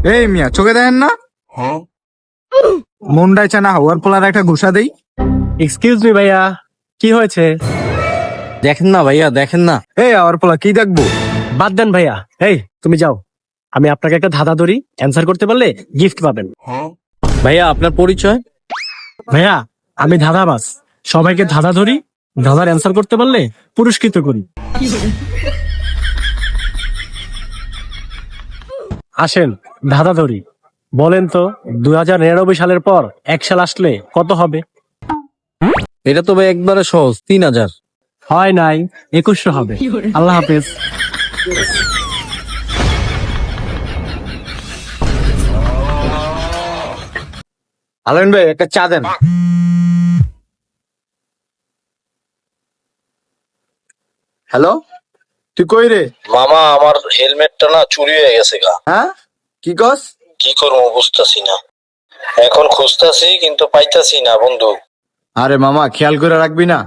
এই মিয়া চোখে দেখেন না? মন্ডায় চানা হাওয়ার পোলার একটা ঘুষা দেই। এক্সকিউজ মি ভাইয়া, কি হয়েছে? দেখেন না ভাইয়া, দেখেন না। এই হাওয়ার পোলা কি দেখবো? বাদ দেন ভাইয়া। এই তুমি যাও, আমি আপনাকে একটা ধাঁধা ধরি, অ্যান্সার করতে পারলে গিফট পাবেন। ভাইয়া আপনার পরিচয়? ভাইয়া আমি ধাঁধাবাজ, সবাইকে ধাঁধা ধরি, ধাঁধার অ্যান্সার করতে পারলে পুরস্কৃত করি। আসেন ধাঁধা ধরি, বলেন তো 2099 সালের পর 1 সাল আসলে কত হবে? এটা তো ভাই একবারে সহজ, 3000। হয় নাই, 2100 হবে। আল্লাহ হাফেজ। আলেন ভাই একটা চা দেন। হ্যালো, তুই কই রে? মামা আমার হেলমেটটা না চুরি হয়ে গেছে গা। হ্যাঁ, কি কস? কি করবো বুঝতেছি না, এখন খুঁজতাছি কিন্তু পাইতাছি না বন্ধু। আরে মামা খেয়াল করে রাখবি না?